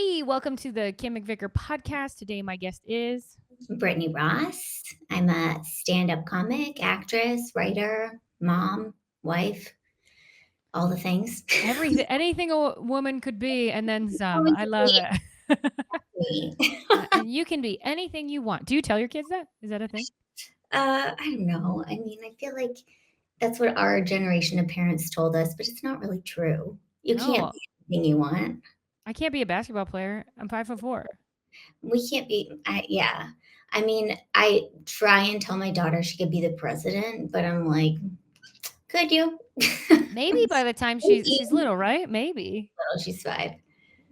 Hey, welcome to the Kim McVicker podcast. Today, my guest is Brittany Ross. I'm a stand up comic, actress, writer, mom, wife, all the things. everything, anything a woman could be, and then some. Woman I can love it. be me. And you can be anything you want. Do you tell your kids that? Is that a thing? I don't know. I mean, I feel like that's what our generation of parents told us, but it's not really true. You can't No, be anything you want. I can't be a basketball player. I'm 5'4". We can't be, yeah. I mean, I try and tell my daughter she could be the president, but I'm like, could you? Maybe by the time she's Maybe. little, right? Maybe. Well, she's 5.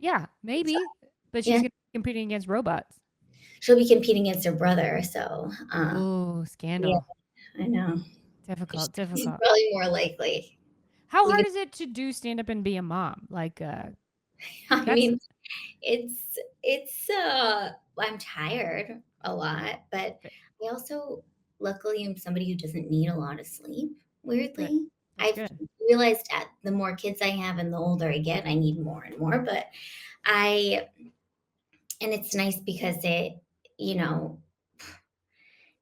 Yeah, So, maybe. But she's yeah. gonna be competing against robots. She'll be competing against her brother, so, Oh, yeah, scandal. I know. Difficult, She's difficult. probably more likely. How We hard could is it to do stand up and be a mom? I That's mean, I'm tired a lot, but I also luckily am somebody who doesn't need a lot of sleep, good. weirdly. That's I've good. realized at the more kids I have and the older I get, I need more and more, but I and it's nice because it, you know,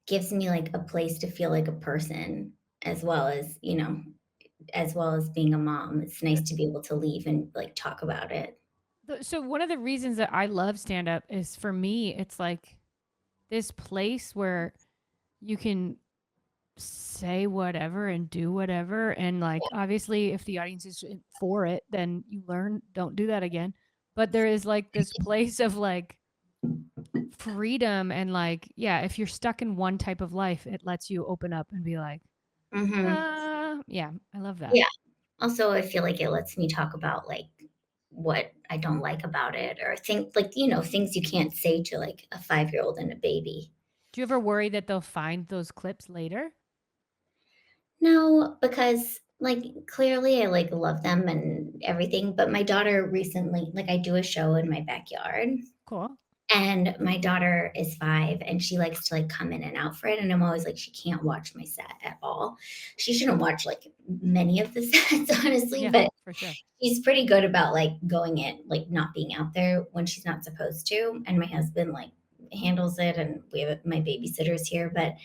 gives me, like, a place to feel like a person as well as, as well as being a mom. It's nice to be able to leave and, like, talk about it. So one of the reasons that I love stand up is for me, it's like this place where you can say whatever and do whatever. And like, obviously, if the audience is for it, then you learn, don't do that again. But there is like this place of like freedom and like, yeah, if you're stuck in one type of life, it lets you open up and be like, Mhm. yeah, I love that. Yeah. Also, I feel like it lets me talk about, like, what I don't like about it or think like, things you can't say to, like, a five-year-old and a baby. Do you ever worry that they'll find those clips later? No, because, like, clearly I, like, love them and everything, but my daughter recently like, I do a show in my backyard. Cool. And my daughter is 5, and she likes to, like, come in and out for it, and I'm always like, "She can't watch my set at all." She shouldn't watch, like, many of the sets, honestly, Yeah, but for sure. she's pretty good about, like, going in, like, not being out there when she's not supposed to, and my husband, like, handles it, and we have my babysitter's here, but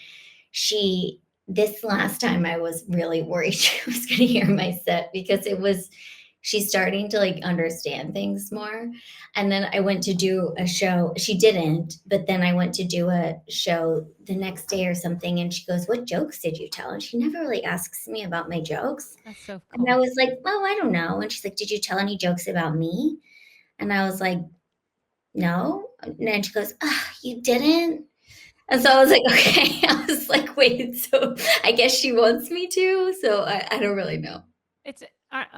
she this last time I was really worried she was gonna hear my set because she's starting to, like, understand things more, and then I went to do a show she didn't, but then I went to do a show the next day or something, and she goes, "What jokes did you tell?" And she never really asks me about my jokes, That's so and I cool. was like, "Oh, I don't know," and she's like, "Did you tell any jokes about me?" And I was like, "No," and then she goes, "Ah, you didn't?" And so I was like, "Okay." I was like, "Wait, so I guess she wants me to?" So I don't really know. It's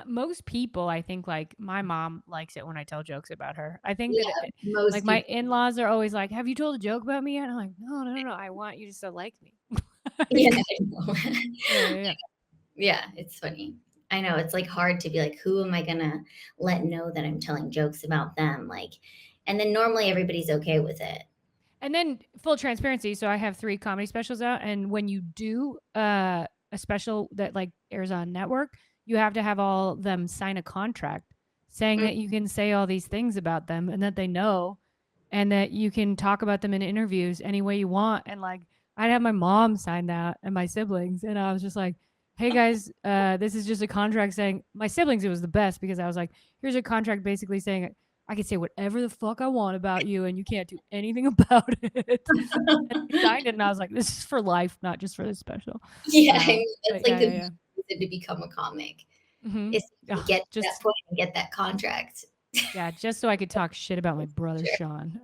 most people, I think, like, my mom likes it when I tell jokes about her. I think that Yeah, like, most my people. in-laws are always like, "Have you told a joke about me yet?" And I'm like, "No, no, no, no, I want you to still like me." Yeah, Like, I know. yeah, yeah, yeah. Yeah, it's funny. I know, it's, like, hard to be like, "Who am I gonna let know that I'm telling jokes about them?" Like and then normally everybody's okay with it. And then full transparency, so I have 3 comedy specials out, and when you do, a special that, like, airs on network, you have to have all them sign a contract saying Mm, that you can say all these things about them and that they know, and that you can talk about them in interviews any way you want, and, like, I'd have my mom sign that and my siblings, and I was just like, "Hey, guys, this is just a contract saying" my siblings, it was the best because I was like, "Here's a contract basically saying I can say whatever the fuck I want about you, and you can't do anything about it." And they signed it, and I was like, "This is for life, not just for this special." yeah, I mean, that's, But like, yeah, the yeah, main yeah. reason to become a comic Mhm. is to Ugh, get to that just point and get that contract. yeah, just so I could talk shit about my brother Sure. Sean.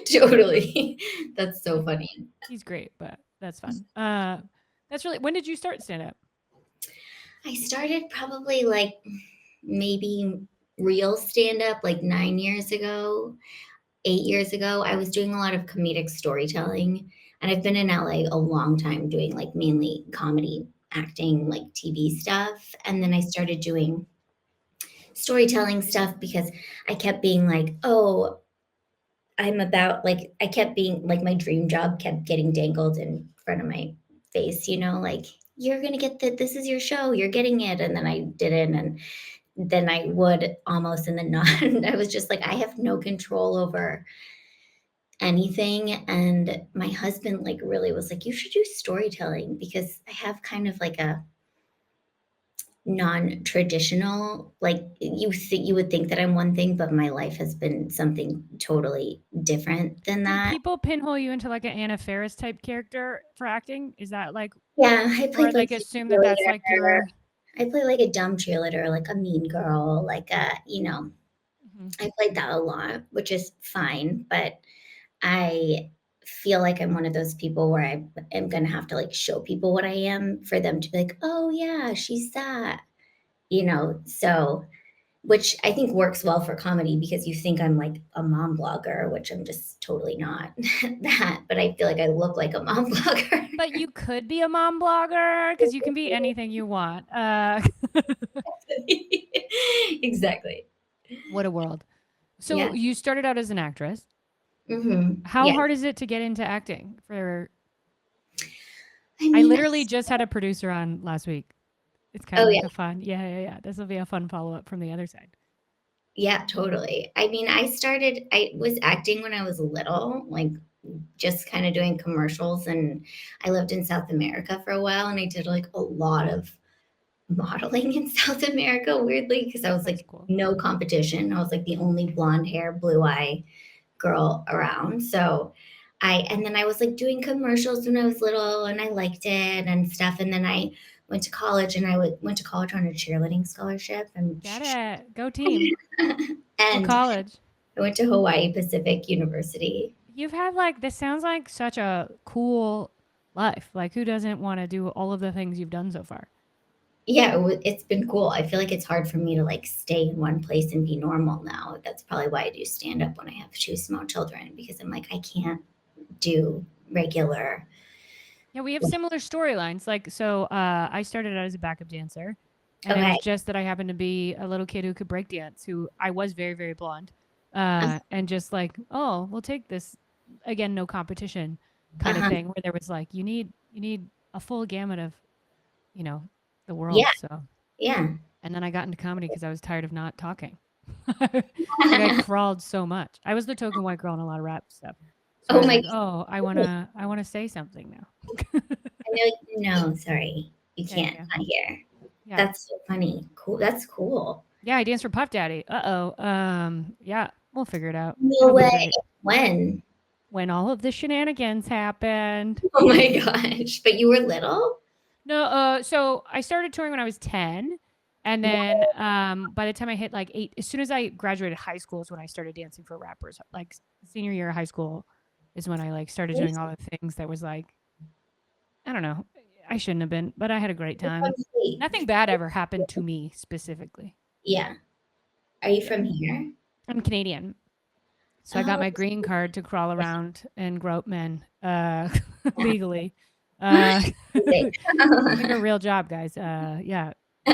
Totally. That's so funny. He's great, but that's fun. That's really when did you start stand up? I started probably, like, maybe real stand-up, like, 9 years ago, 8 years ago. I was doing a lot of comedic storytelling, and I've been in LA a long time doing, like, mainly comedy, acting, like, TV stuff, and then I started doing storytelling stuff because I kept being like, "Oh, I'm about" like, I kept being like, my dream job kept getting dangled in front of my face, like, "You're gonna get this is your show, you're getting it," and then I didn't, and than I would almost in the non. I was just like, I have no control over anything. And my husband like really was like, you should do storytelling because I have kind of like a non-traditional, like you would think that I'm one thing, but my life has been something totally different than Do that. people pinhole you into like an Anna Faris type character for acting? Is that like, Yeah, I or played like like a assume that that's like cheerleader. your? I play like a dumb cheerleader, like a mean girl, like Mhm. I played that a lot, which is fine, but I feel like I'm one of those people where I am gonna have to like show people what I am for them to be like, oh yeah, she's that, so which I think works well for comedy because you think I'm like a mom blogger, which I'm just totally not that, but I feel like I look like a mom blogger. But you could be a mom blogger because you can be anything you want. Exactly. What a world. So Yeah. you started out as an actress. How Yeah. hard is it to get into acting? For I I mean, literally just had a producer on last week. It's kind of oh like yeah. a fun, yeah. This will be a fun follow up from the other side. Yeah, totally. I mean, I was acting when I was little, like just kind of doing commercials. And I lived in South America for a while and I did like a lot of modeling in South America, weirdly, because I was That's like cool. no competition. I was like the only blonde hair, blue eye girl around. So and then I was like doing commercials when I was little and I liked it and stuff. And then I went to college and went to college on a cheerleading scholarship and Get it. Go team. What and college? I went to Hawaii Pacific University. You've had like, this sounds like such a cool life. Like, who doesn't want to do all of the things you've done so far? Yeah, it's been cool. I feel like it's hard for me to like stay in one place and be normal now. That's probably why I do stand up when I have two small children because I'm like I can't do regular. Yeah, we have similar storylines. Like, so I started out as a backup dancer, and it Okay. was just that I happened to be a little kid who could break dance, who I was very, very blonde, and just like, oh, we'll take this again, no competition kind of Uh-huh. thing, where there was like, you need a full gamut of, you know, the Yeah, world. So, yeah. and then I got into comedy because I was tired of not talking. Like I crawled so much. I was the token white girl in a lot of rap stuff. So I Oh was my like, oh, I wanna say something now. I know, no, sorry. You Yeah, can't yeah, not here. yeah. That's so funny. Cool. That's cool. Yeah, I danced for Puff Daddy. Uh-oh. Yeah, we'll figure it out. No It'll be way. great. When? When all of the shenanigans happened. Oh my gosh. But you were little? No, so I started touring when I was 10, and then by the time I hit like 8, as soon as I graduated high school is when I started dancing for rappers. Like senior year of high school is when I like started doing all the things that was like, I don't know. I shouldn't have been, but I had a great You're from time. state. Nothing bad ever happened to me specifically. Yeah. Are you Yeah. from here? I'm Canadian. So I got Oh, my green card to crawl around and grope men legally. okay. It's like a real job, guys. Yeah, you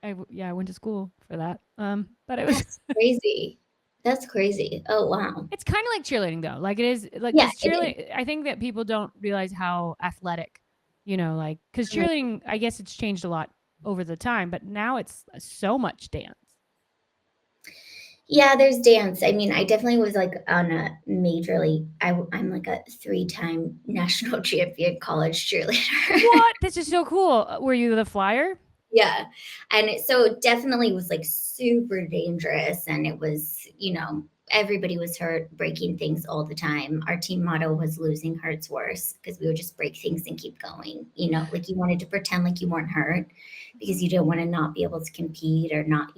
know, I went to school for that. But it was That's crazy. That's crazy. Oh, wow. it's kind of like cheerleading though. Like it is like Yeah, because it is. cheerleading. I think that people don't realize how athletic, like because Mhm. cheerleading. I guess it's changed a lot over the time, but now it's so much dance. Yeah, there's dance. I mean, I definitely was like on a majorly, I'm like a three-time national champion college cheerleader. What? This is so cool. Were you the flyer? Yeah. And so it definitely was like super dangerous. And it was, everybody was hurt, breaking things all the time. Our team motto was losing hurts worse because we would just break things and keep going. Like you wanted to pretend like you weren't hurt because you didn't want to not be able to compete or not.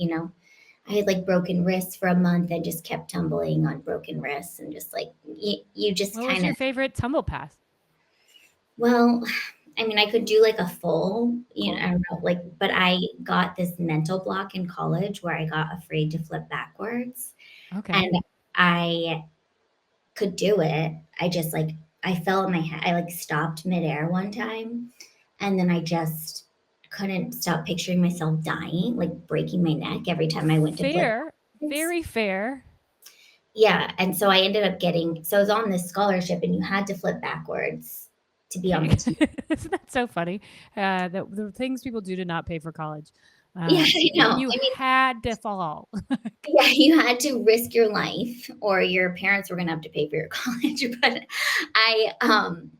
I had like broken wrists for a month and just kept tumbling on broken wrists and just like you just What was kind of your favorite tumble pass? well, I mean, I could do like a full, Cool. I don't know, like, but I got this mental block in college where I got afraid to flip backwards Okay. and I could do it. I just like, I fell in my head. I like stopped midair one time and then I just couldn't stop picturing myself dying, like breaking my neck every time I went to flip Fair. backwards. Very fair. Yeah. And so I ended up so I was on this scholarship and you had to flip backwards to be on Okay. the team. Isn't that so funny? The things people do to not pay for college. Yeah, I know. And you I mean, had to fall. yeah, you had to risk your life or your parents were gonna have to pay for your college, but I, um,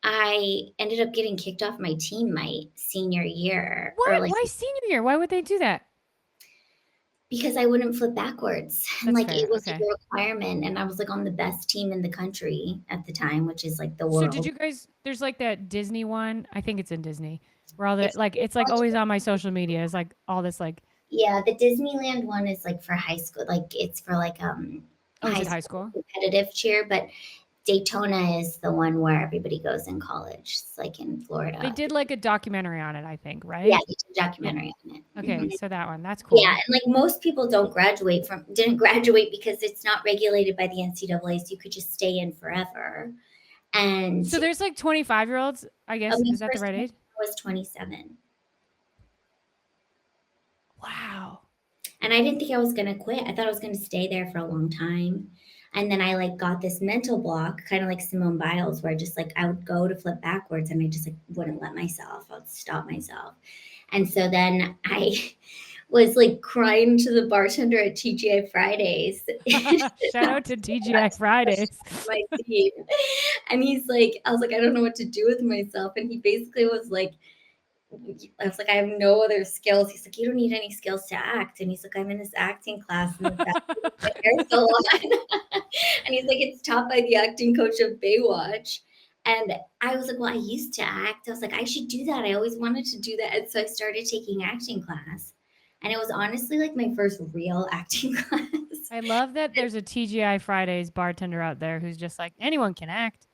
I ended up getting kicked off my team my senior year or, What? like Why senior year? Why would they do that? because I wouldn't flip backwards, and, That's like, it fair. was, like, Okay. a requirement, and I was, like, on the best team in the country at the time, which is, like, the So did world. you guys there's like that Disney one, I think it's in Disney, where all the It's like it's like always on my social media. It's like all this like Yeah, the Disneyland one is, like, for high school, like, it's for, like, oh, is high it high school school? competitive cheer, but Daytona is the one where everybody goes in college. It's, like, in They Florida. did like a documentary on it, I think, Yeah, right? they did a Yeah. documentary on it. Okay, Mhm. so that one. That's Yeah, cool. and, like, most people didn't graduate because it's not regulated by the NCAA, so you could just stay in forever, and So there's like 25-year-olds, I guess. my Is that the first right age? semester was 27, Wow. and I didn't think I was gonna quit. I thought I was gonna stay there for a long time, and then I, like, got this mental block, kinda like Simone Biles, where I would go to flip backwards, and I just, like, wouldn't let myself. I would stop myself, and so then I was, like, crying to the bartender at TGI Fridays. Shout out to TGI Fridays. My team. And he's like, I was like, I don't know what to do with myself. And he basically was like, I was like, I have no other skills. He's like, you don't need any skills to act. And he's like, I'm in this acting class in the hair salon. And he's like, it's taught by the acting coach of Baywatch. And I was like, well, I used to act. I was like, I should do that. I always wanted to do that. And so I started taking acting class. And it was honestly like my first real acting class. I love that there's a TGI Fridays bartender out there who's just like anyone can act.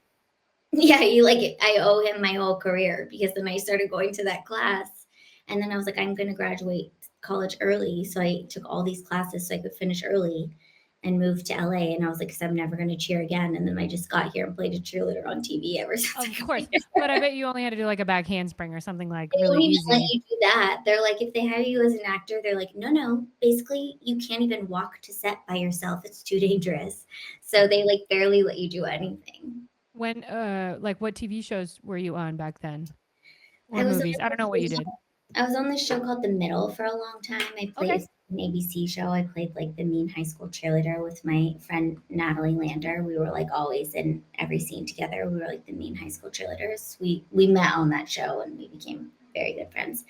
Yeah, I owe him my whole career because then I started going to that class and then I was like, I'm gonna graduate college early. So I took all these classes so I could finish early and move to LA. And I was like, because I'm never gonna cheer again. And then I just got here and played a cheerleader on TV ever since I Of got course. here. But I bet you only had to do like a back handspring or something like They really don't even let easy. you do that. They're like, if they hire you as an actor, they're like, no, no, basically you can't even walk to set by yourself. It's too dangerous. So they like barely let you do anything. When like what TV shows were you on back then? I Or was movies? I don't know what you on did. I was on this show called The Middle for a long time. I played Okay. It's an ABC show. I played like the mean high school cheerleader with my friend Natalie Lander. We were like always in every scene together. We were like the mean high school cheerleaders. We met on that show and we became very good friends.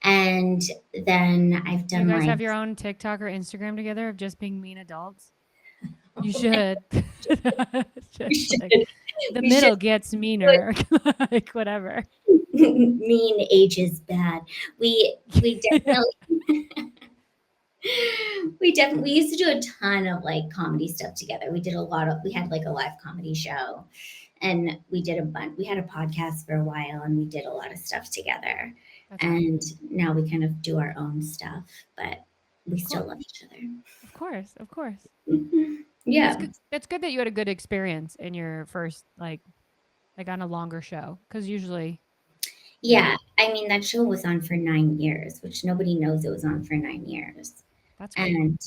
And then I've Do you done guys like have your own TikTok or Instagram together of just being mean adults? You should. we Just should like the we should middle gets do it. meaner. Like whatever. Mean age is bad. We definitely we used to do a ton of like comedy stuff together. We had like a live comedy show and we did a bunch. We had a podcast for a while and we did a lot of stuff together. That's fun. And now we kind of do our own stuff, but we Cool. still love each other. Of course. Of course. That's Yeah. good. That's good that you had a good experience in your first like on a longer show because usually, yeah, Yeah. I mean, that show was on for 9 years, which nobody knows it was on for 9 years. that's great. And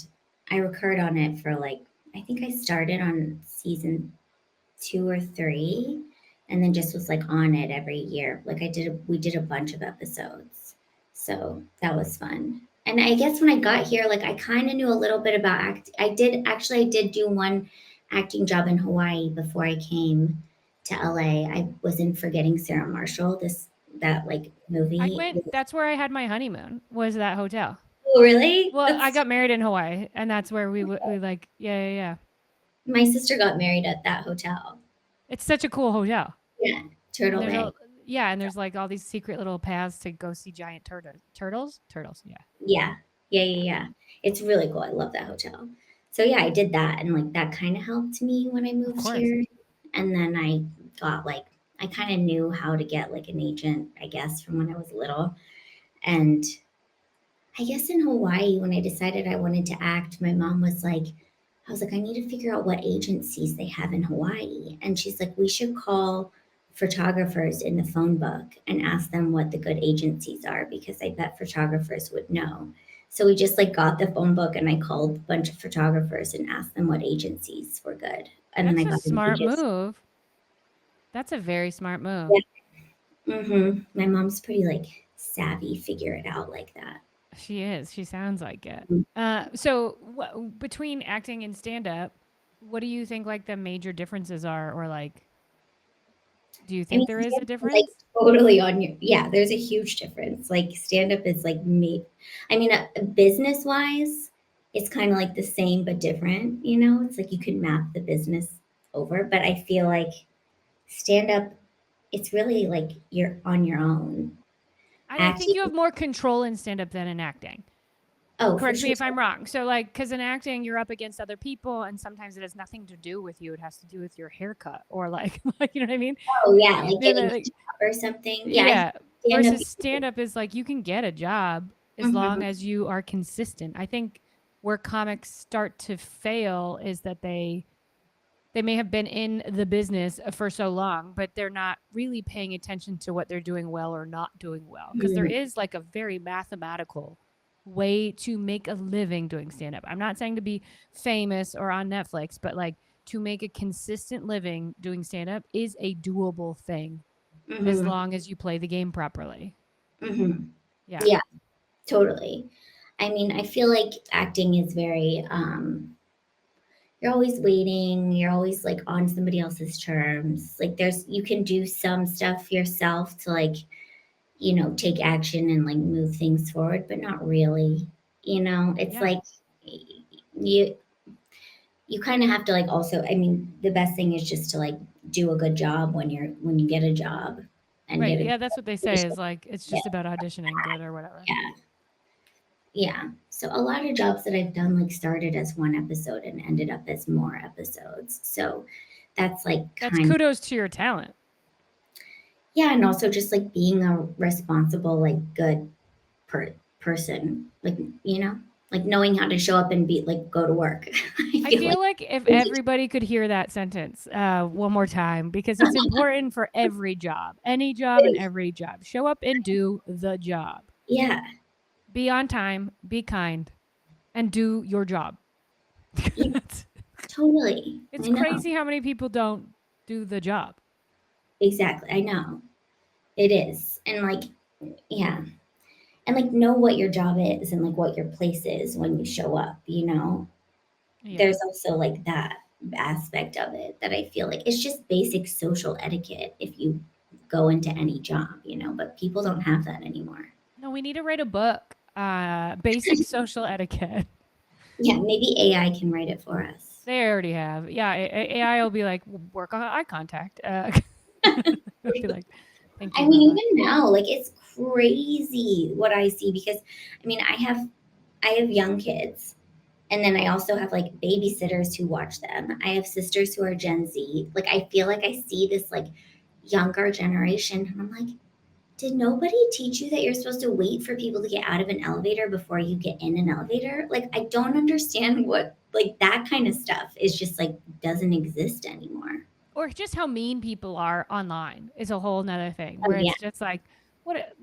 I recurred on it for like, I think I started on season 2 or 3 and then just was like on it every year. We did a bunch of episodes. So that was fun. And I guess when I got here, like I kind of knew a little bit about act. I did do one acting job in Hawaii before I came to LA. I was in Forgetting Sarah Marshall, that like I movie. went. That's where I had my honeymoon. Was that hotel? Oh, really? Well, I That's got married in Hawaii, and that's where we like yeah. My sister got married at that hotel. It's such a cool hotel, Yeah, and Turtle there's Bay. a yeah, and there's like all these secret little paths to go see giant turtles. Yeah, Yeah. Yeah, yeah, yeah. yeah. It's really cool. I love that hotel. So yeah, I did that and like that kind of helped me when I Of moved course. here. And then got like I kind of knew how to get like an agent, I guess, from when I was little. And I guess in Hawaii, when I decided I wanted to act, my mom was like, I was like, I need to figure out what agencies they have in Hawaii. And she's like, we should call photographers in the phone book and ask them what the good agencies are because I bet photographers would know. So we just like got the phone book and I called a bunch of photographers and asked them what agencies were good. And then That's I a got an smart agent. move. That's a very smart move. Yeah. My mom's pretty like savvy, figure it out like that. She is. She sounds like it. Mm. So between acting and stand up, what do you think like the major differences are, or like, do you I think mean, there is a stand-up is, like, difference? totally on your yeah, there's a huge difference. Like, stand-up is, like, me I mean, business-wise, it's kinda, like, the same but different, you know? It's like you can map the business over, but I feel like stand-up, it's really, like, you're on your own. I think Acting you have more control in stand up than in acting. oh, for Correct me sure. if I'm wrong. So, like, because in acting, you're up against other people, and sometimes it has nothing to do with you. It has to do with your haircut, or like, like you know what I mean? Oh, yeah, like, You know, getting a like, job or something. Yeah, I think yeah. stand-up Versus stand up is like you can get a job as long mhm, as you are consistent. I think where comics start to fail is that they may have been in the business for so long, but they're not really paying attention to what they're doing well or not doing well. Because there mhm, is like a very mathematical way to make a living doing stand up. I'm not saying to be famous or on Netflix, but like to make a consistent living doing stand up is a doable thing as mhm, long as you play the game properly. mhm. Yeah. Yeah, totally. I mean, I feel like acting is very, you're always waiting, you're always, like, on somebody else's terms. Like, there's you can do some stuff yourself to, like, take action and, like, move things forward, but not really, you know? It's Yeah. like y you you kinda have to, like, also I mean, the best thing is just to, like, do a good job when you get a job and Right. get a Yeah, that's what they say good is like it's yeah, just about auditioning good or whatever. yeah, yeah. So a lot of jobs that I've done, like, started as 1 episode and ended up as more episodes. So that's, like, That's kind of kudos to your talent. yeah, and also just, like, being a responsible, like, good person, like, like, knowing how to show up and be like, go to work. I I feel like feel like if everybody could hear that sentence one more time, because it's important for every job, any job and every job. Show up and do the job. yeah, Be on time, be kind, and do your job. yeah, it's, totally. it's I know. crazy how many people don't do the job. Exactly, I know. It is, and, like yeah, and, like, know what your job is and, like, what your place is when you show up, you know? Yeah. There's also, like, that aspect of it that I feel like it's just basic social etiquette if you go into any job, but people don't have that anymore. No, we need to write a book. Basic social etiquette. Yeah, maybe AI can write it for us. They already have. Yeah, AI will be like, work on eye contact. It'll be like, thank I you, mean, robot. even now, like, it's crazy what I see because, I mean, I have young kids, and then I also have, like, babysitters who watch them. I have sisters who are Gen Z. Like, I feel like I see this, like, younger generation, and I'm like, "Did nobody teach you that you're supposed to wait for people to get out of an elevator before you get in an elevator?" Like, I don't understand what like, that kind of stuff is just, like, doesn't exist anymore. Or just how mean people are online is a whole nother thing Oh, where yeah. it's just like, what?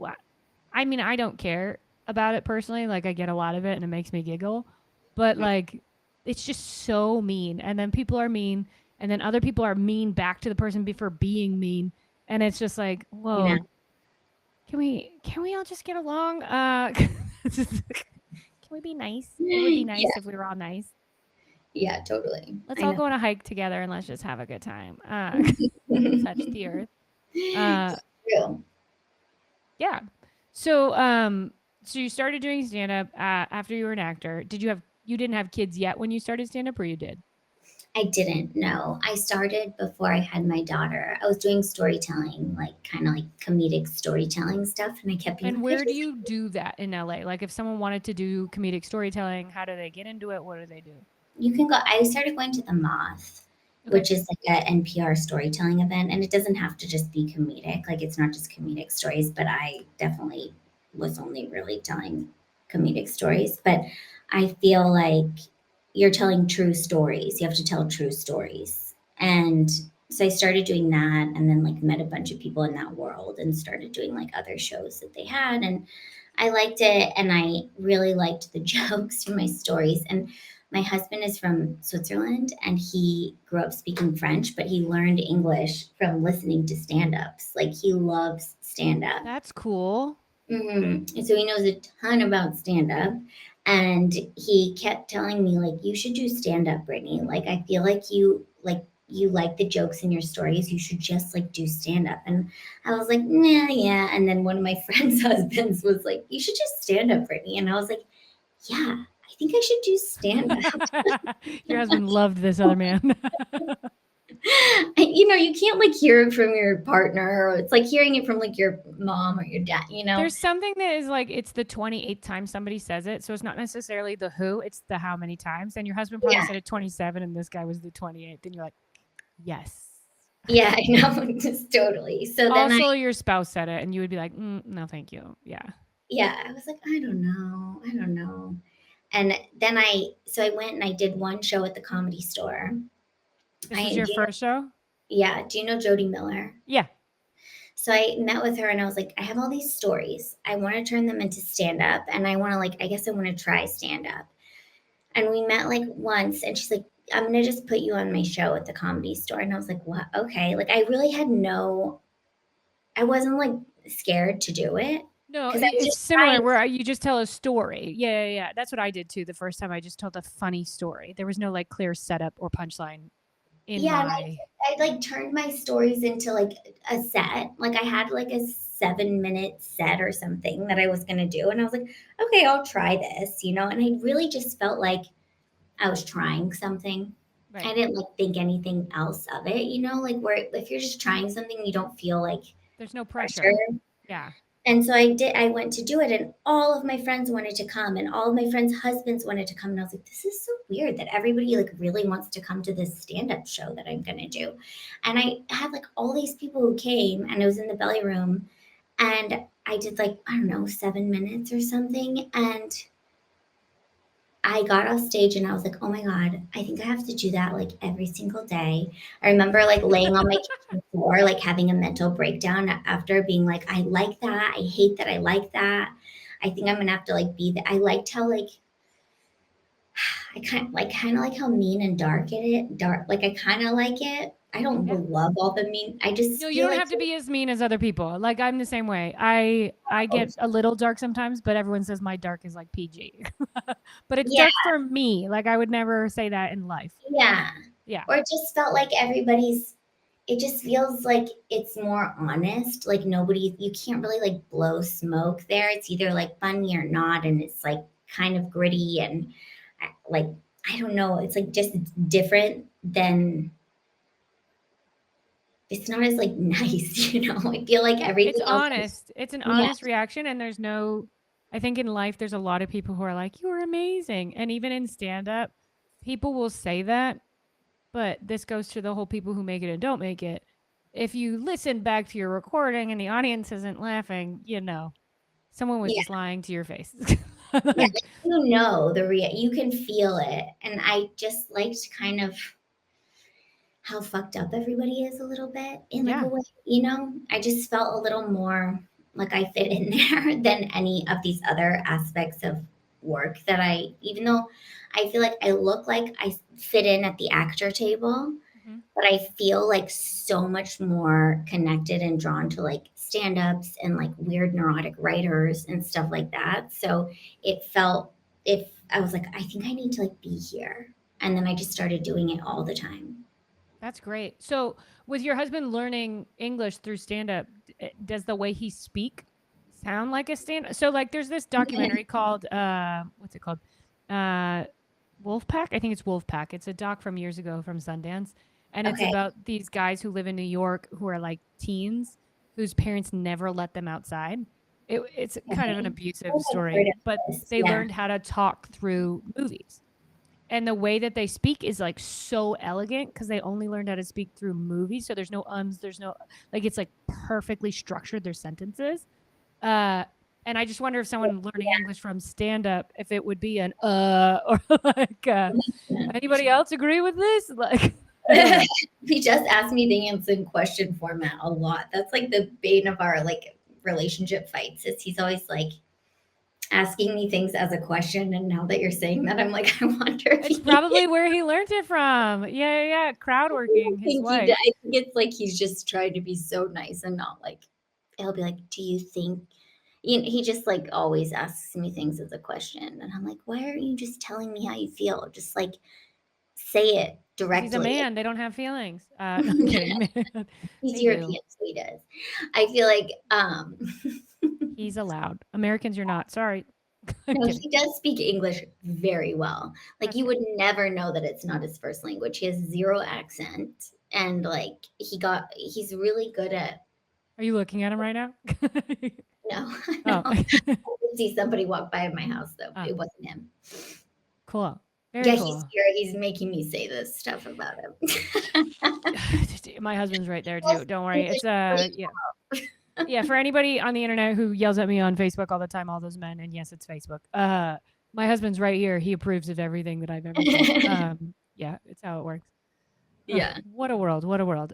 I mean, I don't care about it personally. Like, I get a lot of it and it makes me giggle, but like, it's just so mean. And then people are mean, and then other people are mean back to the person for being mean. And it's just like, I know. whoa, can we all just get along? Can we be nice? It would be Yeah, nice if we were all nice. yeah, totally. Let's I all know. go on a hike together and let's just have a good time. Touch the earth. Uh, It's true. yeah. So you started doing stand up after you were an actor. You didn't have kids yet when you started stand up, or you did? I didn't know. I started before I had my daughter. I was doing storytelling, like, kinda like comedic storytelling stuff, and I kept being And like, "I where do just you do that in LA? Like, if someone wanted to do comedic storytelling, how do they get into it? What do they do? You can go I started going to the Moth, Okay. which is like a NPR storytelling event, and it doesn't have to just be comedic, like, it's not just comedic stories, but I definitely was only really telling comedic stories, but I feel like you're telling true stories, you have to tell true stories, and so I started doing that and then, like, met a bunch of people in that world and started doing, like, other shows that they had, and I liked it, and I really liked the jokes from my stories, and my husband is from Switzerland and he grew up speaking French, but he learned English from listening to stand ups. Like he loves stand up. That's cool. And so he knows a ton about stand up. And he kept telling me, like, you should do stand up, Brittany. Like, I feel like you like the jokes in your stories. You should just like do stand up. And I was like, nah, yeah. And then one of my friends' husbands was like, you should just stand up, Brittany. And I was like, yeah, I think I should do stand Your husband loved this other man. You can't like hear it from your partner, or it's like hearing it from like your mom or your dad. There's something that is like it's the 28th time somebody says it, so it's not necessarily the who, it's the how many times. And your husband probably Yeah. said it 27, and this guy was the 28th, and you're like, yes. Yeah, I know. Just totally. So then Also, your spouse said it, and you would be like, no, thank you. Yeah. yeah, I was like, I don't know. I don't know. And then so I went and I did one show at the Comedy Store. This was your first show? Yeah. Do you know Jody Miller? Yeah. So I met with her and I was like, I have all these stories. I want to turn them into stand up, and I want to like, I guess I want to try stand up. And we met like once, and she's like, I'm going to just put you on my show at the Comedy Store. And I was like, what? Okay. Like, I really had I wasn't like scared to do it No, because I was it's just similar trying. where you just tell a story. Yeah, yeah, yeah. That's what I did too. The first time I just told a funny story. There was no like clear setup or punchline in Yeah. And my. I like turned my stories into like a set. Like, I had like a 7-minute set or something that I was going to do. And I was like, okay, I'll try this. And I really just felt like I was trying something. Right. I didn't like think anything else of it, like where if you're just trying something, you don't feel like There's no pressure. pressure. Yeah. And so I went to do it, and all of my friends wanted to come, and all of my friends' husbands wanted to come. And I was like, this is so weird that everybody like really wants to come to this stand-up show that I'm gonna do. And I had like all these people who came, and I was in the belly room, and I did like, I don't know, 7 minutes or something. And I got off stage and I was like, oh my God, I think I have to do that like every single day. I remember like laying on my kitchen floor, like having a mental breakdown after being like, I like that. I hate that I like that. I think I'm gonna have to like be that. I liked how like I kind of like how mean and dark dark. Like, I kind of like it. I don't Yeah. love all the mean. I No, just you feel don't like have to be as mean as other people. Like I'm the same way. I get a little dark sometimes, but everyone says my dark is like PG. But it's yeah, dark for me. Like I would never say that in life. yeah. Yeah. Or it just felt like it just feels like it's more honest. Like, you can't really like blow smoke there. It's either like funny or not. And it's like kind of gritty and like, I don't know. It's like just different than, it's not as like nice. I feel like It's everything else honest. It's an yeah, honest reaction, and there's no I think in life there's a lot of people who are like, "You're amazing." And even in stand up, people will say that, but this goes to the whole people who make it and don't make it. If you listen back to your recording and the audience isn't laughing, someone was yeah, just lying to your face. yeah. Like, Like, you can feel it. And I just liked kind of how fucked up everybody is a little bit in like a yeah. way. I just felt a little more like I fit in there than any of these other aspects of work even though I feel like I look like I fit in at the actor table, Mhm. but I feel like so much more connected and drawn to like stand-ups and like weird neurotic writers and stuff like that. So it felt if I was like, I think I need to like be here. And then I just started doing it all the time. That's great. So, with your husband learning English through stand up, does the way he speak sound like a stand So like there's this documentary called what's it called? Uh Wolfpack? I think it's Wolfpack. It's a doc from years ago from Sundance, and it's Okay. about these guys who live in New York who are like teens whose parents never let them outside. It's kind of an Okay. abusive Oh, I've heard story, but of this. they Yeah. learned how to talk through movies, and the way that they speak is like so elegant because they only learned how to speak through movies. So there's no there's no like it's like perfectly structured their sentences. Uh, and I just wonder if someone learning English from stand up, if it would be an or like Yeah. anybody else agree with this? Like I don't know. He just asked me things in question format a lot. That's like the bane of our like relationship fights. Is he's always like asking me things as a question, and now that you're saying that, I'm like, I wonder if It's he probably where he learned it from. Yeah, yeah, yeah. Crowd working, his think he wife. did. I think it's like he's just trying to be so nice and not like he'll be like, do you think he just like always asks me things as a question. And I'm like, why aren't you just telling me how you feel? Just like say it Because he's a directly. man. They don't have feelings. No, I'm kidding. He's They do. European, so he does. I feel like He's allowed. Americans, you're not. Sorry. I'm no, kidding. he does speak English very well. Like That's you good. would never know that it's not his first language. He has zero accent, and like he's really good at. Are you looking at him right now? No, no. Oh. I did see somebody walk by my house though. Oh, It wasn't him. cool. Very Yeah, he's cool. here. He's making me say this stuff about him. My husband's right there Well, too. Don't worry. English It's really yeah. Yeah, for anybody on the internet who yells at me on Facebook all the time, all those men, and yes, it's Facebook. My husband's right here. He approves of everything that I've ever said. well. Yeah, it's how it works. Yeah. What a world! What a world!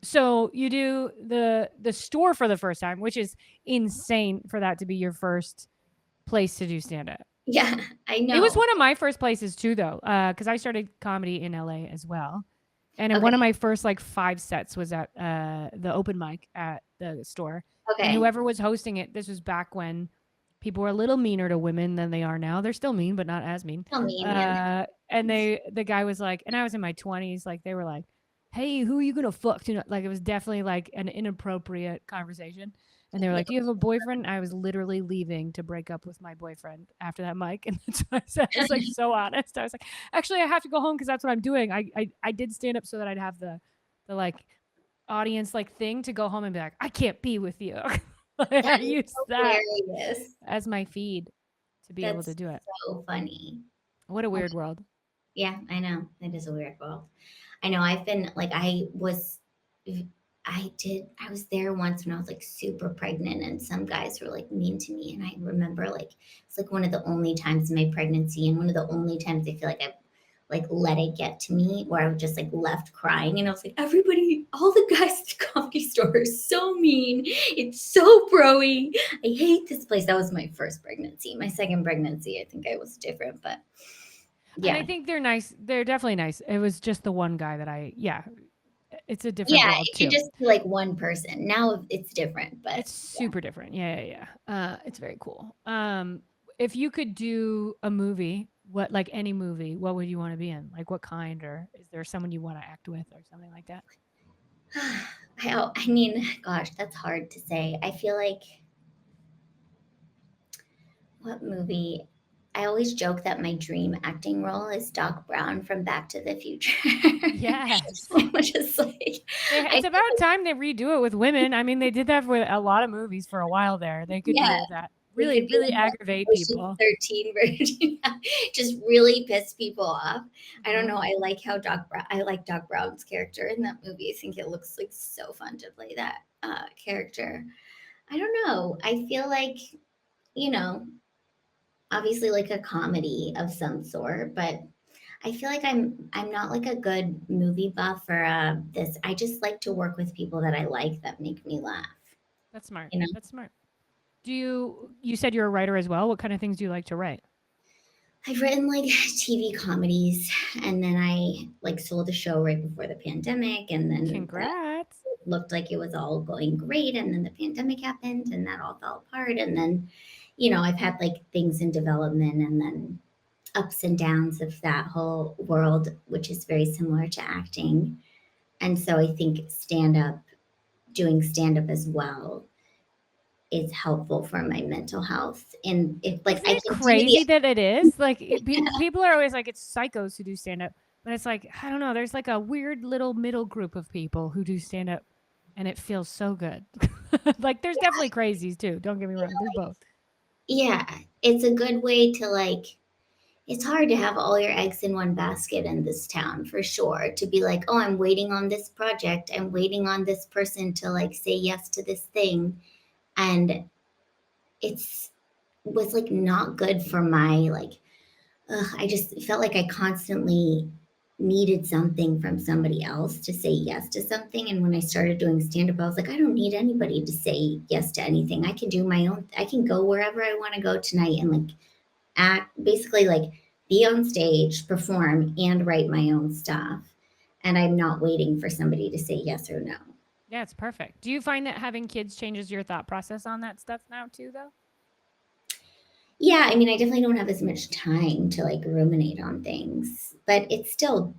So you do the store for the first time, which is insane for that to be your first place to do stand up. Yeah, I It was know. one of my first places too, though, because I started comedy in LA as well. And in one Okay. of my first like 5 sets was at the open mic at the store. And Okay. whoever was hosting it, this was back when people were a little meaner to women than they are now. They're still mean, but not as mean. Tell me, yeah. And the guy was like, and I was in my 20s, like they were like, "Hey, who are you gonna fuck tonight?" Like it was definitely like an inappropriate conversation. And they were like, "Do you have a boyfriend?" I was literally leaving to break up with my boyfriend after that mic, and that's what I said. I was like so honest. I was like, "Actually, I have to go home because that's what I'm doing." I did stand up so that I'd have the like audience like thing to go home and be like, "I can't be with you." I That is used that hilarious. as my feed to be able to That's do it. so funny. What a Oh, weird world. yeah, I know. It is a weird world. I know I've been like I was there once when I was like super pregnant and some guys were like mean to me and I remember like it's like one of the only times in my pregnancy and one of the only times I feel like I like let it get to me where I was just like left crying and I was like everybody all the guys at the comedy store are so mean. It's so broy. I hate this place. That was my first pregnancy. My second pregnancy, I think I was different, but And yeah. I think they're nice. They're definitely nice. It was just the one guy that yeah, it's a different Yeah, world it could too. just be like one person. Now it's different, but It's super different. Yeah. It's very cool. If you could do a movie, what like any movie, what would you want to be in? Like what kind, or is there someone you want to act with, or something like that? I mean, gosh, that's hard to say. I feel like what movie? I always joke that my dream acting role is Doc Brown from Back to the Future. Yes. I'm just like, I It's feel about like, time they redo it with women. I mean, they did that with a lot of movies for a while there. They could yeah, do that. we Really, could be really like the aggravate Ocean people. 13 version, just really piss people off. I don't Mhm. know. I like how I like Doc Brown's character in that movie. I think it looks like so fun to play that character. I don't know. I feel like, you know, obviously like a comedy of some sort, but I feel like I'm not like a good movie buff or this. I just like to work with people that I like that make me laugh. That's smart. You know, That's smart. You said you're a writer as well? What kind of things do you like to write? I've written like TV comedies, and then I like sold a show right before the pandemic, and then that Congrats. looked like it was all going great, and then the pandemic happened, and that all fell apart, and then I've had like things in development, and then ups and downs of that whole world, which is very similar to acting. And so I think doing stand up as well is helpful for my mental health. And if like Isn't I it can do the crazy that it is? Like people are always like it's psychos who do stand up, but it's like I don't know. There's like a weird little middle group of people who do stand up, and it feels so good. Like there's definitely crazies too. Don't get me wrong. There's both. yeah, it's a good way to like it's hard to have all your eggs in one basket in this town for sure. To be like, oh, I'm waiting on this project. I'm waiting on this person to like say yes to this thing. And it's was like not good for my like I just felt like I constantly needed something from somebody else to say yes to something. And when I started doing stand up, I was like, I don't need anybody to say yes to anything. I can do my own, I can go wherever I want to go tonight and like act, basically, like be on stage, perform, and write my own stuff. And I'm not waiting for somebody to say yes or no. Yeah, it's perfect. Do you find that having kids changes your thought process on that stuff now too, though? Yeah, I mean, I definitely don't have as much time to like ruminate on things, but it's still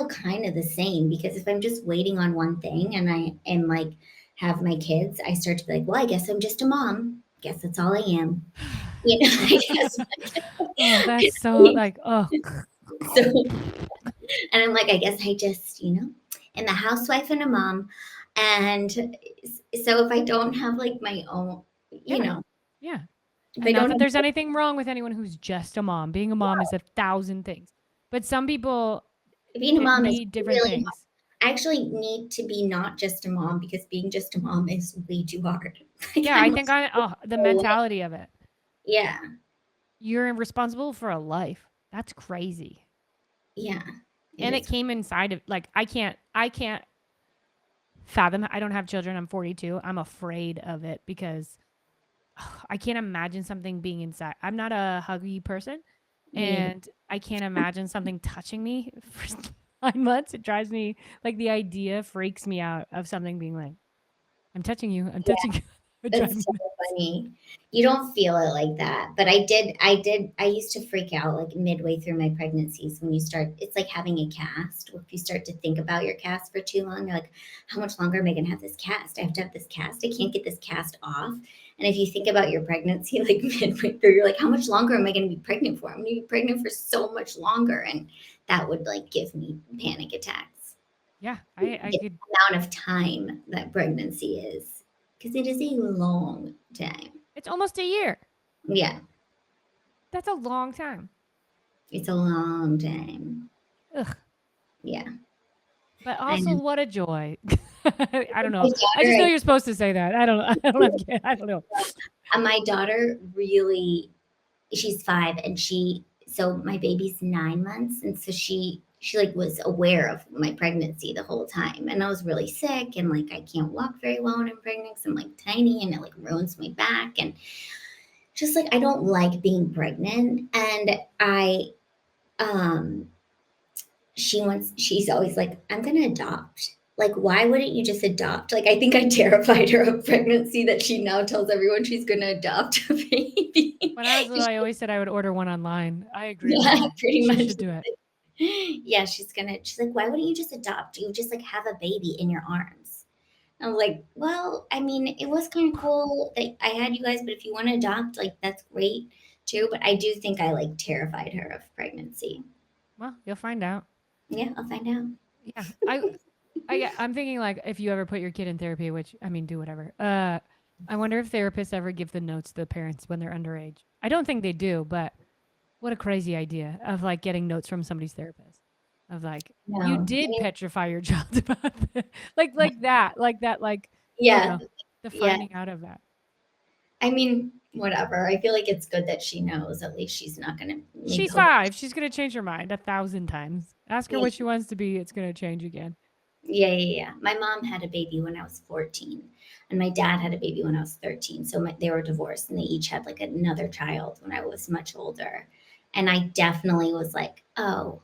kind of the same because if I'm just waiting on one thing and I am like have my kids, I start to be like, well, I guess I'm just a mom. Guess that's all I am. I Oh, that's so guess. like, oh, So, and I'm like, I guess I just, am a housewife and a mom. And so if I don't have like my own, yeah, yeah. if And I not don't that have, there's anything wrong with anyone who's just a mom. Being a mom is a thousand things, but some people being a mom is need different really hard. things. I actually need to be not just a mom because being just a mom is way too hard. Like Yeah, I I'm think the so like, mentality of it. yeah, You're responsible for a life. That's crazy. yeah, it And it is. came inside of like I can't fathom. I don't have children. I'm 42. I'm afraid of it because I can't imagine something being inside. I'm not a huggy person, Me either. and I can't imagine something touching me for 9 months. It drives me like the idea freaks me out of something being like, I'm touching you. I'm touching you. It drives That's me so nuts. funny. You don't feel it like that, but I used to freak out like midway through my pregnancies when you start, it's like having a cast. If you start to think about your cast for too long, you're like, how much longer am I going to have this cast? I have to have this cast. I can't get this cast off. And if you think about your pregnancy, like midway through, you're like, how much longer am I going to be pregnant for? I'm going to be pregnant for so much longer. And that would like give me panic attacks. Yeah, I The could. amount of time that pregnancy is, because it is a long time. It's almost a year. Yeah, That's a long time. it's a long time. Ugh. Yeah, But I also, know. what a joy. I don't My know. I daughter, just know you're supposed to say that. I don't. I don't have kids. I don't know. my daughter really, she's 5, and so my baby's 9 months, and so she like was aware of my pregnancy the whole time, and I was really sick, and like I can't walk very well when I'm pregnant 'cause I'm like tiny, and it like ruins my back, and just like I don't like being pregnant, and um she's always like, I'm gonna adopt. Like, why wouldn't you just adopt? Like, I think I terrified her of pregnancy that she now tells everyone she's gonna adopt a baby. When I was little, I always said I would order one online. I agree with Yeah, her. pretty She much. should do it. Yeah, she's like, why wouldn't you just adopt? You just like have a baby in your arms. I was like, well, I mean, it was kind of cool that I had you guys, but if you want to adopt, like that's great too. But I do think I like terrified her of pregnancy. Well, you'll find out. Yeah, I'll find out. Yeah, I'm thinking like if you ever put your kid in therapy, which I mean, do whatever. I wonder if therapists ever give the notes to the parents when they're underage. I don't think they do, but what a crazy idea of like getting notes from somebody's therapist of like you No, I did mean, petrify your child about that. like that, like I don't yeah, know, the yeah. finding out of that. I mean, whatever. I feel like it's good that she knows. At least she's not gonna make She's hope. 5. She's gonna change her mind 1,000 times. Ask her what she wants to be. It's gonna change again. Yeah, yeah, yeah. My mom had a baby when I was 14, and my dad had a baby when I was 13. So they were divorced, and they each had like another child when I was much older. And I definitely was like, oh,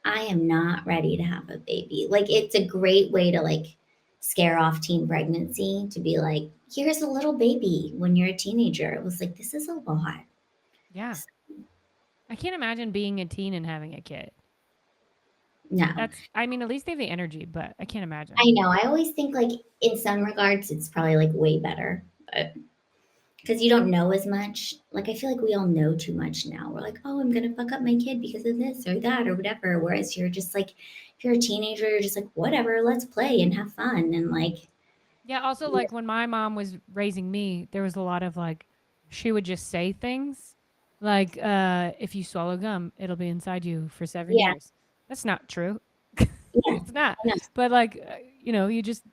I am not ready to have a baby. Like, it's a great way to like scare off teen pregnancy to be like, here's a little baby when you're a teenager. It was like, this is a lot. Yeah, I can't imagine being a teen and having a kid. No. That's I mean, at least they have the energy, but I can't I imagine. know. I always think like in some regards it's probably like way better, but because you don't know as much. Like I feel like we all know too much now. We're like, oh, I'm gonna fuck up my kid because of this or that or whatever. Whereas you're just like, if you're a teenager, you're just like, whatever, let's play and have fun and like, Yeah, also like when my mom was raising me, there was a lot of like she would just say things like if you swallow gum, it'll be inside you for 7 yeah, years. That's not true. yeah, It's not. I know. But like you just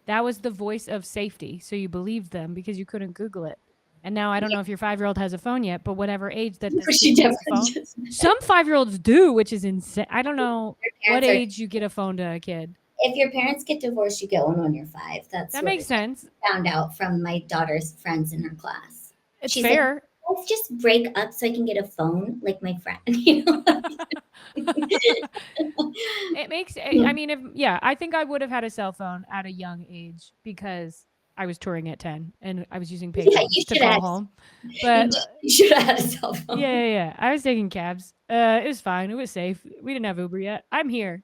that was the voice of safety, so you believed them because you couldn't Google it. And now I don't Yeah, know if your 5-year-old has a phone yet, but whatever age that this she kid gets a definitely phone, just. some 5-year-olds do, which is insane. I don't know Your what parents are. age you get a phone to a kid. If your parents get divorced, you get one when you're 5. That's That what makes I sense. found out from my daughter's friends in her class. It's She's like, fair. let's just break up so I can get a phone like my friend. You know? It makes I Mm. mean, if yeah, I think I would have had a cell phone at a young age because I was touring at 10 and I was using Yeah, payphones to call home. But you should have had a cell yeah, phone. yeah, yeah. I was taking cabs. It was fine. It was safe. We didn't have Uber yet. I'm here.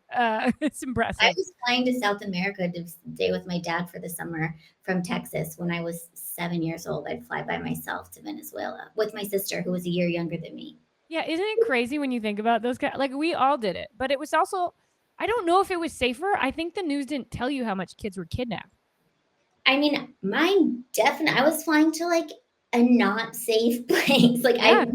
It's I impressive. was flying to South America to stay with my dad for the summer from Texas when I was 7 years old. I'd fly by myself to Venezuela with my sister, who was a year younger than me. Yeah, isn't it crazy when you think about those guys? Like we all did it, but it was also I don't know if it was safer. I think the news didn't tell you how much kids were kidnapped. I mean, mine definitely, I was flying to like a not safe place. Like Yeah,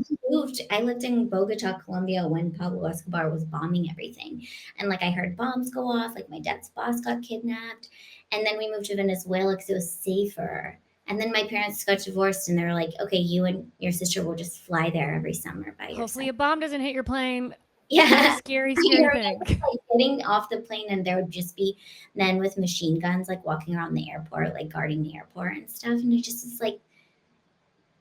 I lived in Bogota, Colombia when Pablo Escobar was bombing everything. And like I heard bombs go off, like my dad's boss got kidnapped. And then we moved to Venezuela because it was safer. And then my parents got divorced and they were like, okay, you and your sister will just fly there every summer by hopefully yourself. a bomb doesn't hit your plane. What a Yeah. scary, I scary remember thing. like getting off the plane and there would just be men with machine guns like walking around the airport, like guarding the airport and stuff. And it just is like,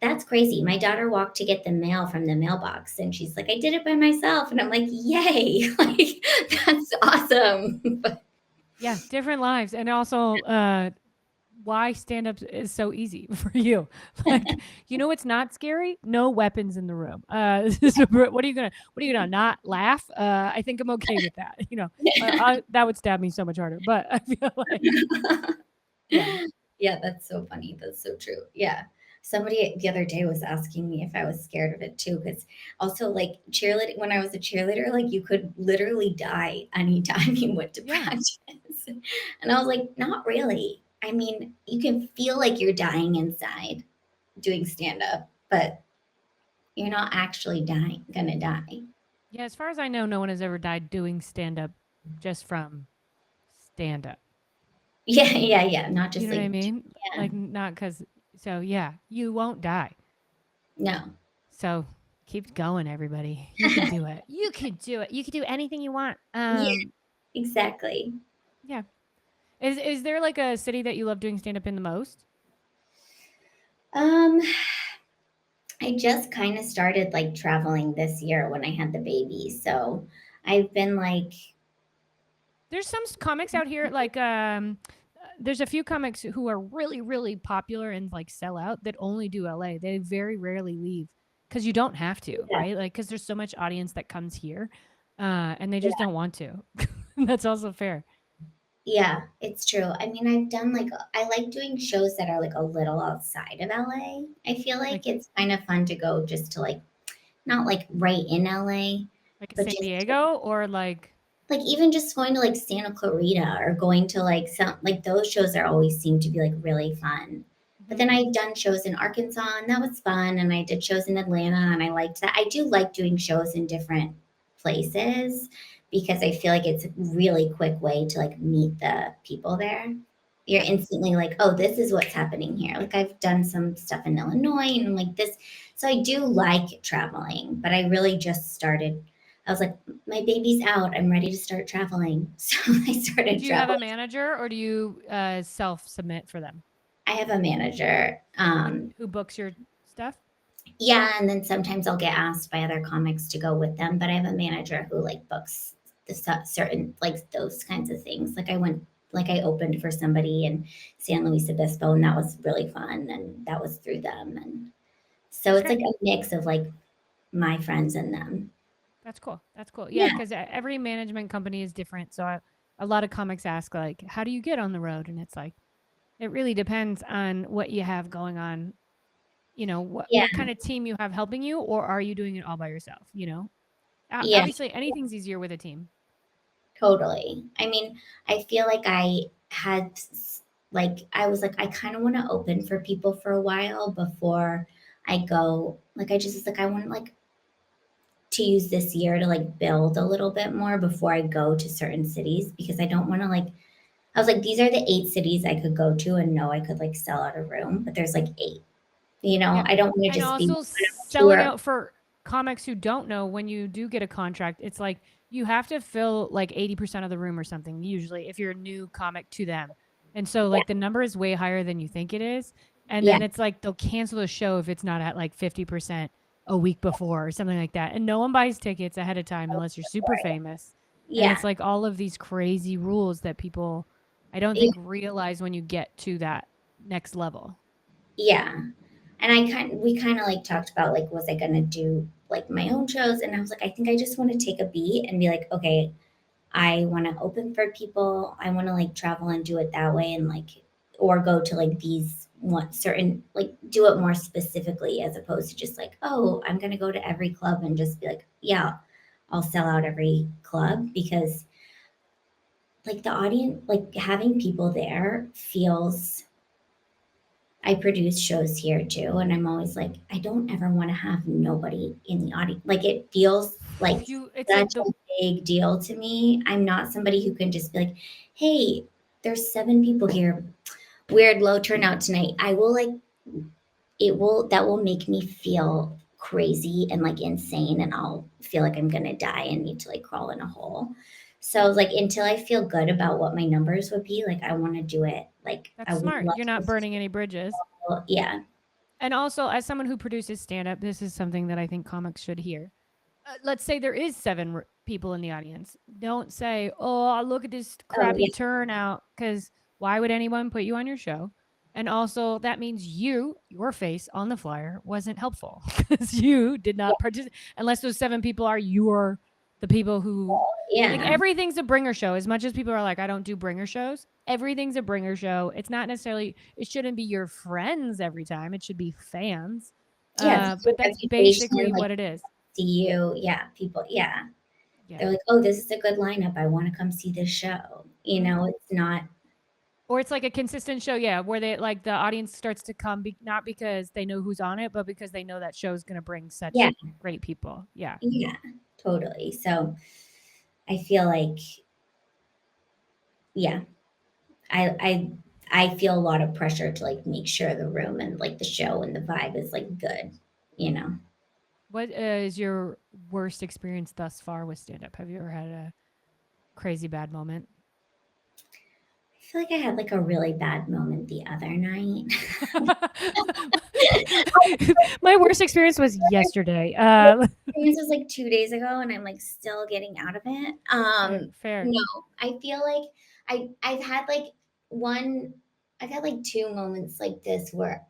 that's crazy. My daughter walked to get the mail from the mailbox and she's like, I did it by myself. And I'm like, yay, like that's awesome. But Yeah, different lives. And also why stand up is so easy for you. Like, you know it's not scary? No weapons in the room. What are you gonna not laugh? I think I'm okay with that. That would stab me so much harder. But I feel like yeah. yeah, that's so funny. That's so true. Yeah. Somebody the other day was asking me if I was scared of it too, because also like cheerleading, when I was a cheerleader, like you could literally die anytime you went to Yeah. practice. And I was like, not really. I mean, you can feel like you're dying inside doing stand up, but you're not actually gonna die. Yeah, as far as I know, no one has ever died doing stand up just from stand up. Yeah, yeah, yeah. Not You just know what I like, mean? yeah, Like not cuz so yeah, you won't die. no. So keep going, everybody. You can do it. You can do it. You can do anything you want. Yeah, exactly. Yeah. Is there like a city that you love doing stand up in the most? Um, I just kind of started like traveling this year when I had the baby. So I've been like, There's some comics out here like there's a few comics who are really really popular and like sell out that only do LA. They very rarely leave cuz you don't have to, yeah, right? Like cuz there's so much audience that comes here and they just yeah, don't want to. That's also fair. yeah, it's true. I mean, I've done like, I like doing shows that are like a little outside of LA. I feel Like like it's kind of fun to go just to like, not like right in LA, but San just Diego or like even just going to like Santa Clarita or going to like some like those shows are always seem to be like really fun. But Mhm. then I've done shows in Arkansas and that was fun. And I did shows in Atlanta and I liked that. I do like doing shows in different places because I feel like it's a really quick way to like meet the people there. You're Yeah. instantly like, oh, this is what's happening here. Like I've done some stuff in Illinois and I'm like this. So I do like traveling, but I really just started. I was like, my baby's out. I'm ready to start traveling. So I started Do you have a traveling. manager or do you self submit for them? I have a manager. Who books your stuff? Yeah, and then sometimes I'll get asked by other comics to go with them, but I have a manager who like books the certain like those kinds of things. Like I opened for somebody in San Luis Obispo, and that was really fun, and that was through them, and so That's it's like great. a mix of like my friends and them. That's cool. That's cool. Yeah, Yeah, because every management company is different. So a lot of comics ask like, "How do you get on the road?" And it's like it really depends on what you have going on. You know yeah, what kind of team you have helping you, or are you doing it all by yourself? yeah. Obviously, anything's easier with a team. Totally. I mean, I feel like I had like I was like I kind of want to open for people for a while before I go. Like I just was like I want like to use this year to like build a little bit more before I go to certain cities because I don't want to like I was like these are the 8 cities I could go to and know I could like sell out a room, but there's like 8. You know, Yeah. I don't want to And just be also on a selling tour. out for comics who don't know when you do get a contract, it's like you have to fill like 80% of the room or something, usually, if you're a new comic to them. And so, Yeah. like, the number is way higher than you think it is. And Yeah. then it's like they'll cancel the show if it's not at like 50% a week before or something like that. And no one buys tickets ahead of time unless you're super famous. And Yeah. it's like all of these crazy rules that people, I don't think, realize when you get to that next level. Yeah. And we kind of like talked about like, was I going to do like my own shows? And I was like, I think I just want to take a beat and be like, okay, I want to open for people. I want to like travel and do it that way and like, or go to like these one certain, like do it more specifically as opposed to just like, oh, I'm going to go to every club and just be like, yeah, I'll sell out every club because like the audience, like having people there feels, I produce shows here too, and I'm always like, I don't ever want to have nobody in the audience. Like it feels like It's such like the a big deal to me. I'm not somebody who can just be like, hey, there's 7 people here. Weird low turnout tonight. I will like it will that will make me feel crazy and like insane and I'll feel like I'm gonna die and need to like crawl in a hole. So like until I feel good about what my numbers would be, like I want to do it. Like I that's would smart. love You're to not burning any bridges. yeah. And also, as someone who produces stand up, this is something that I think comics should hear. Let's say there is 7 people in the audience. Don't say, "Oh, look at this Oh crappy yeah. turnout," because why would anyone put you on your show? And also, that means your face on the flyer wasn't helpful because you did not participate. Unless those 7 people are the people who, like, Yeah. everything's a bringer show. As much as people are like, I don't do bringer shows, everything's a bringer show. It's not necessarily, it shouldn't be your friends every time, it should be fans. Yeah, it's just your But that's reputation, basically like, what it is. see you yeah, people yeah. Yeah. They're like, "Oh, this is a good lineup. I wanna come see this show." You Mm-hmm. know, it's not Or it's like a consistent show, yeah, where they like the audience starts to come not because they know who's on it, but because they know that show's going to bring such yeah, great people. Yeah. yeah, totally. So, I feel like yeah, I I I feel a lot of pressure to, like, make sure the room and, like, the show and the vibe is, like, good, you know? What is your worst experience thus far with stand up? Have you ever had a crazy bad moment? I feel like I had, like, a really bad moment the other night. My worst experience was yesterday. This was like 2 days ago, and I'm, like, still getting out of it. Fair. No, I feel like I've had, like, one I've had, like, 2 moments like this where,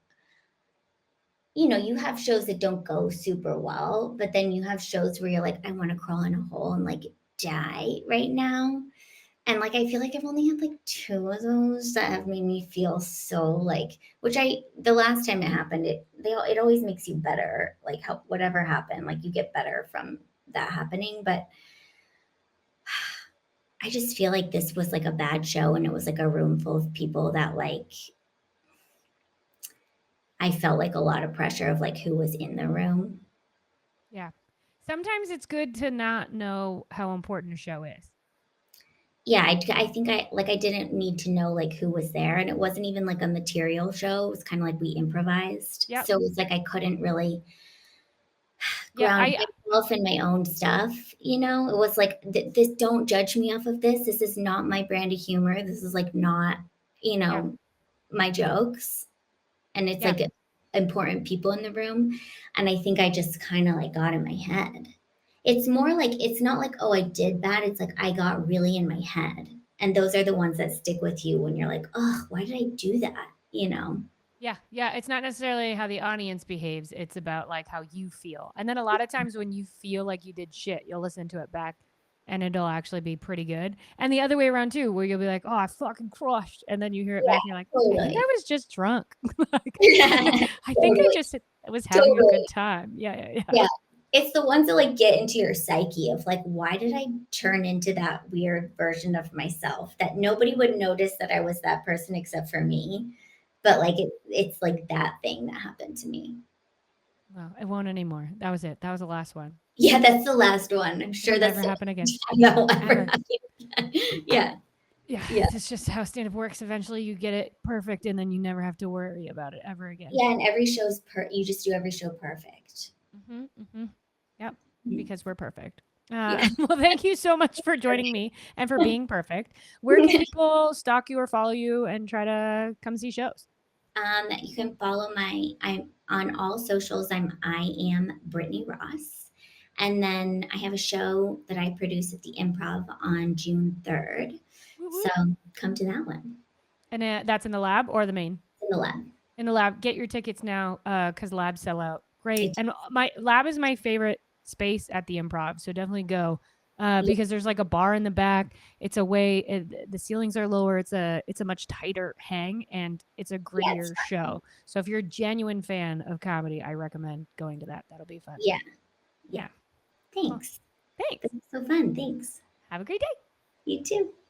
you know, you have shows that don't go super well, but then you have shows where you're like, "I wanna crawl in a hole and, like, die right now." And, like, I feel like I've only had, like, 2 of those that have made me feel so, like which I the last time it happened, it always makes you better, like, how whatever happened, like, you get better from that happening, but I just feel like this was, like, a bad show, and it was, like, a room full of people that, like I felt, like, a lot of pressure of, like, who was in the room. Yeah. Sometimes it's good to not know how important a show is. Yeah, I think I didn't need to know, like, who was there, and it wasn't even, like, a material show, it was kinda like we improvised, Yep. so it was like I couldn't really Yeah. ground I, myself in my own stuff, you know? It was like, this don't judge me off of this. This is not my brand of humor. This is like not, you yeah. know, my jokes. And it's Yeah. like important people in the room. And I think I just kind of like got in my head. It's more like, it's not like, oh, I did bad. It's like I got really in my head. And those are the ones that stick with you when you're like, oh, why did I do that? You know? Yeah, yeah, it's not necessarily how the audience behaves, it's about, like, how you feel. And then a lot of times when you feel like you did shit, you'll listen to it back and it'll actually be pretty good. And the other way around too, where you'll be like, "Oh, I fucking crushed." And then you hear it Yeah, back and you're like, "I think totally. I was just drunk." Like, I think I Totally. just was having a good Totally. time. Yeah, yeah, yeah. Yeah. It's the ones that, like, get into your psyche of, like, why did I turn into that weird version of myself that nobody would notice that I was that person except for me? But, like, it's, like, that thing that happened to me. Well, it won't anymore. That was it. That was the last one. Yeah, that's the last one. I'm It'll sure that's never the happen again. last time that will ever Ever. happen again. Yeah, Yeah, yeah. it's just how stand up works. Eventually you get it perfect and then you never have to worry about it ever again. Yeah, and every show's you just do every show perfect. Mhm, mhm. Yep, Mm, because we're perfect. yeah. Well, thank you so much for joining me and for being perfect. Where can people stalk you or follow you and try to come see shows? You can follow I'm on all socials. I am Brittany Ross. And then I have a show that I produce at the Improv on June 3rd. Whoop, So whoop. come to that one. And that's in the lab or the main? It's in the lab. In the lab. Get your tickets now because labs sell out. Great. It, And my lab is my favorite space at the Improv. So definitely go yeah, because there's like a bar in the back. It's a way, the ceilings are lower. It's a much tighter hang and it's a yeah, it's grittier fun. show. So if you're a genuine fan of comedy, I recommend going to that. That'll be fun. Yeah, yeah. Yeah. Well, Thanks. thanks. This was so fun. Thanks. Have a great day. You too.